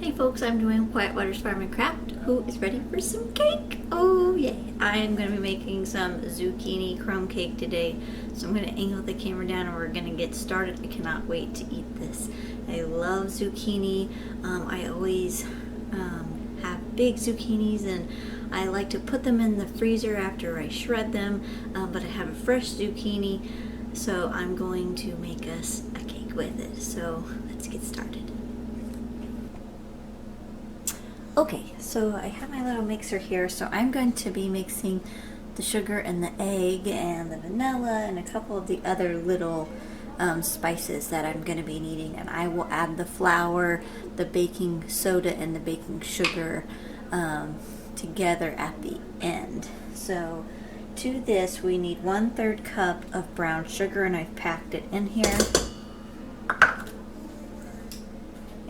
Hey folks, I'm doing Quiet Waters Farm and Craft. Who is ready for some cake? Oh yay! I am going to be making some zucchini crumb cake today. So I'm going to angle the camera down and we're going to get started. I cannot wait to eat this. I love zucchini. I always have big zucchinis and I like to put them in the freezer after I shred them. But I have a fresh zucchini, so I'm going to make us a cake with it. So let's get started. Okay, so I have my little mixer here, so I'm going to be mixing the sugar and the egg and the vanilla and a couple of the other little spices that I'm going to be needing, and I will add the flour, the baking soda, and the baking sugar together at the end. So to this we need 1/3 cup of brown sugar, and I've packed it in here,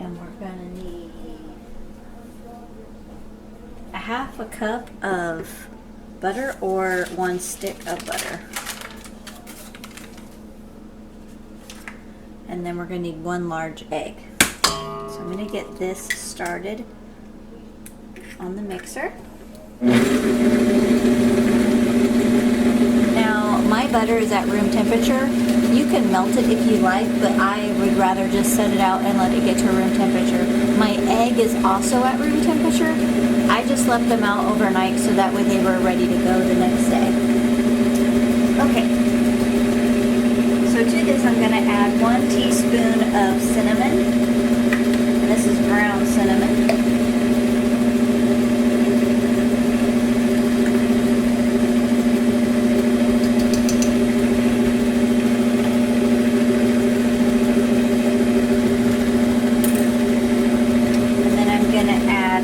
and we're going to need a 1/2 cup of butter or 1 stick of butter. And then we're going to need 1 large egg. So I'm going to get this started on the mixer. Now my butter is at room temperature. You can melt it if you like, but I would rather just set it out and let it get to room temperature. My egg is also at room temperature. I just left them out overnight so that way they were ready to go the next day. Okay, so to this I'm going to add 1 teaspoon of cinnamon, and this is ground cinnamon.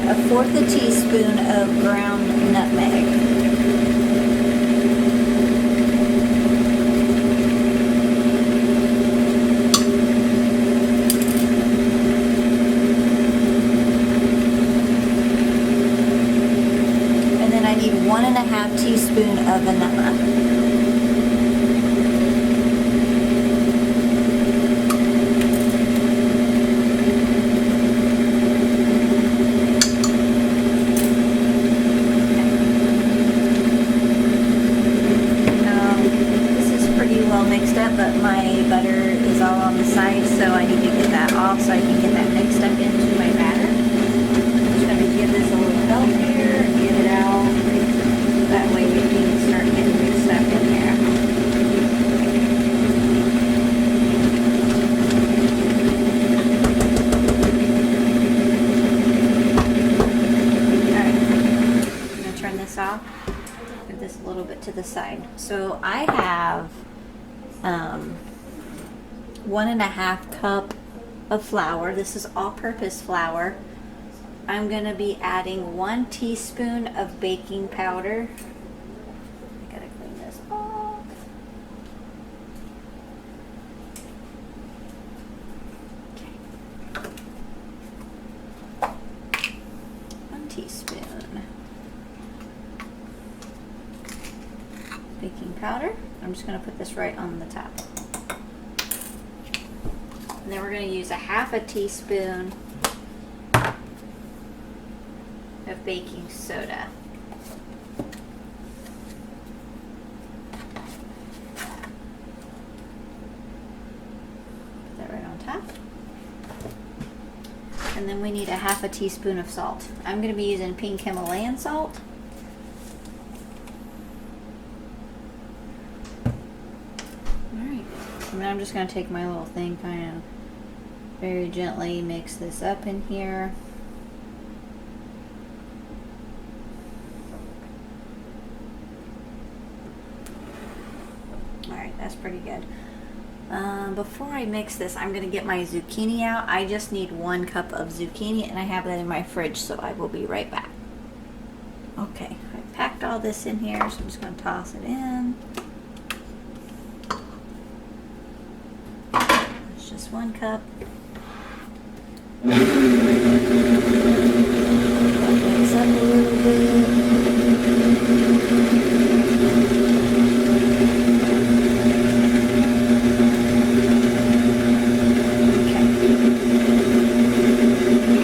A 1/4 teaspoon of ground nutmeg. And then I need 1½ teaspoon of vanilla. Mixed up, but my butter is all on the side, so I need to get that off so I can get that mixed up into my batter. I'm just going to give this a little help here and get it out. That way it can start getting mixed up in there. Alright, I'm going to turn this off. Put this a little bit to the side. So I have 1½ cup of flour. This is all-purpose flour. I'm going to be adding 1 teaspoon of baking powder. I gotta clean this off. Okay. 1 teaspoon baking powder. I'm just going to put this right on the top. And then we're going to use a 1/2 teaspoon of baking soda. Put that right on top. And then we need a 1/2 teaspoon of salt. I'm going to be using pink Himalayan salt. And I'm just going to take my little thing, kind of very gently mix this up in here. Alright, that's pretty good. Before I mix this, I'm going to get my zucchini out. I just need 1 cup of zucchini, and I have that in my fridge, so I will be right back. Okay, I packed all this in here, so I'm just going to toss it in. Just 1 cup. Mix up a little bit.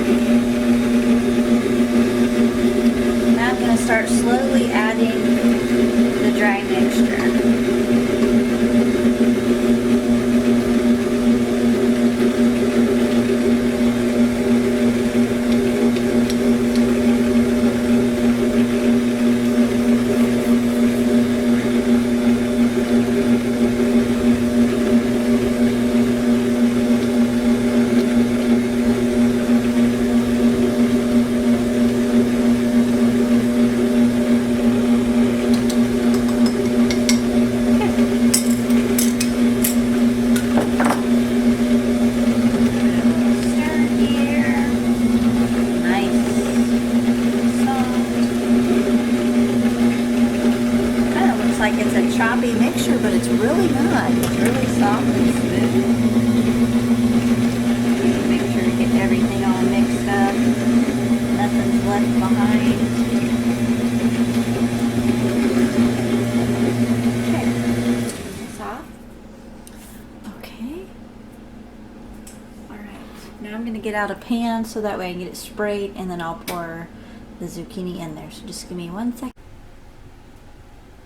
Okay. texture, but it's really not. It's really soft and smooth. Make sure to get everything all mixed up. Nothing's left behind. Okay. Turn this off. Okay. Alright. Now I'm going to get out a pan so that way I can get it sprayed, and then I'll pour the zucchini in there. So just give me 1 second.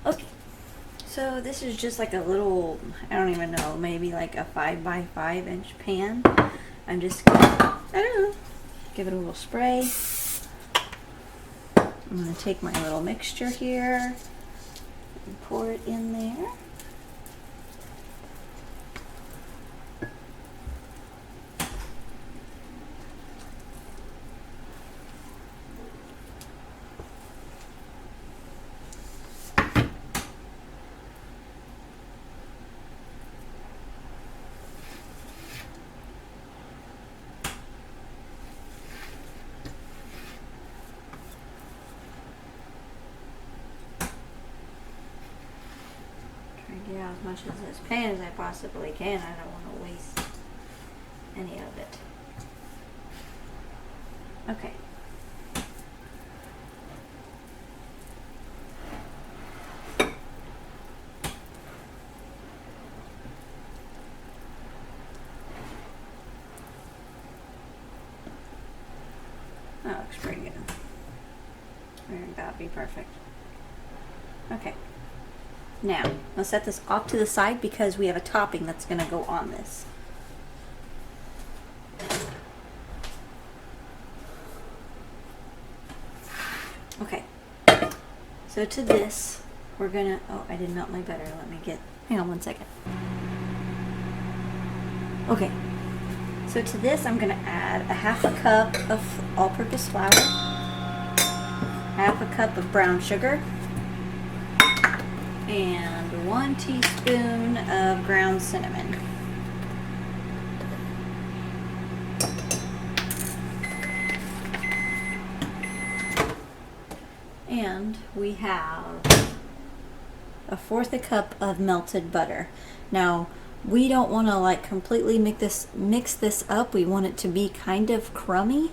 Okay. So this is just like a little, I don't even know, maybe like a 5 by 5 inch pan. I'm just gonna, I don't know, give it a little spray. I'm gonna take my little mixture here and pour it in there. Get out as much of this pan as I possibly can. I don't want to waste any of it. Okay. That looks pretty good. That'll be perfect. Okay. Now, I'll set this off to the side because we have a topping that's going to go on this. Okay. So to this, we're going to, oh, I didn't melt my butter. Let me get, hang on 1 second. Okay. So to this, I'm going to add a 1/2 cup of all-purpose flour, 1/2 cup of brown sugar, and 1 teaspoon of ground cinnamon. And we have a 1/4 cup of melted butter. Now, we don't want to like completely mix this up. We want it to be kind of crummy.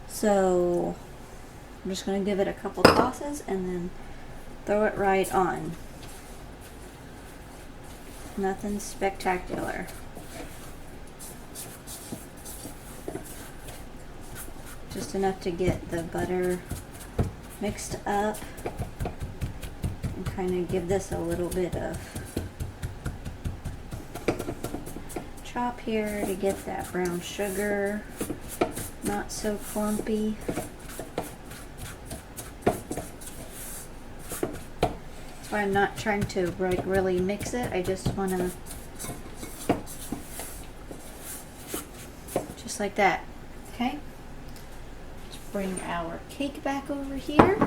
So I'm just going to give it a couple tosses and then throw it right on. Nothing spectacular. Just enough to get the butter mixed up and kind of give this a little bit of chop here to get that brown sugar not so clumpy. That's why I'm not trying to really mix it. I just want to, just like that. Okay. Let's bring our cake back over here.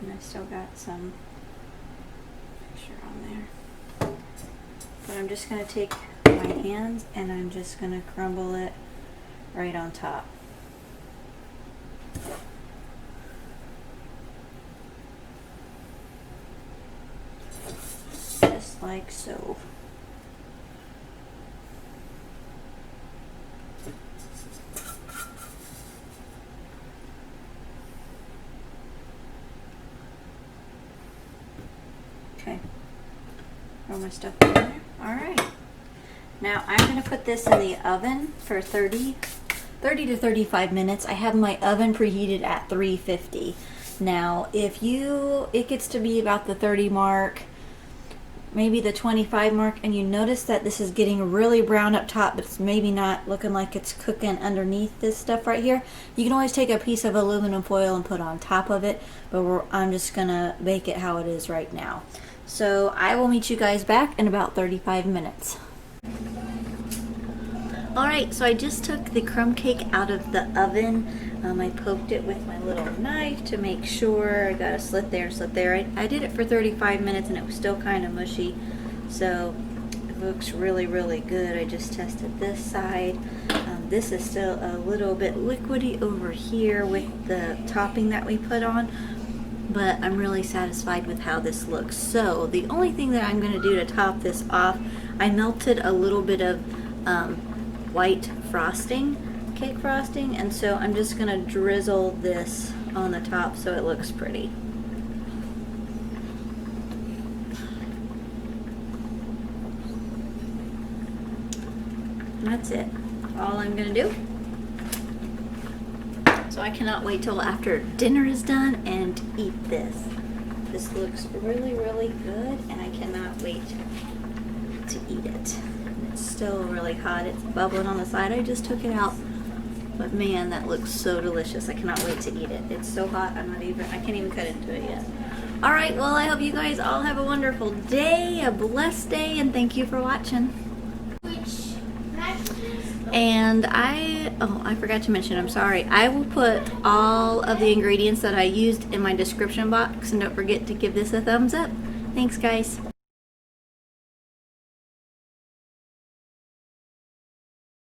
And I still got some picture on there. But I'm just going to take my hands and I'm just going to crumble it right on top. Just like so. Okay. Throw my stuff in there. Alright. Now I'm going to put this in the oven for 30 to 35 minutes. I have my oven preheated at 350. Now if it gets to be about the 30 mark, maybe the 25 mark, and you notice that this is getting really brown up top, but it's maybe not looking like it's cooking underneath this stuff right here, you can always take a piece of aluminum foil and put on top of it, but I'm just gonna bake it how it is right now. So I will meet you guys back in about 35 minutes. Alright, so I just took the crumb cake out of the oven. I poked it with my little knife to make sure. I got a slit there, slit there. I did it for 35 minutes and it was still kind of mushy. So it looks really, really good. I just tested this side. This is still a little bit liquidy over here with the topping that we put on. but I'm really satisfied with how this looks. So the only thing that I'm going to do to top this off, I melted a little bit of white frosting, cake frosting, and so I'm just going to drizzle this on the top so it looks pretty. That's it. All I'm going to do. So I cannot wait till after dinner is done and eat this. This looks really, really good, and I cannot wait to eat it. It's still really hot. It's bubbling on the side. I just took it out. But man, that looks so delicious. I cannot wait to eat it. It's so hot, I can't even cut into it yet. All right, well, I hope you guys all have a wonderful day, a blessed day, and thank you for watching. And I forgot to mention, I'm sorry, I will put all of the ingredients that I used in my description box, and don't forget to give this a thumbs up. Thanks, guys.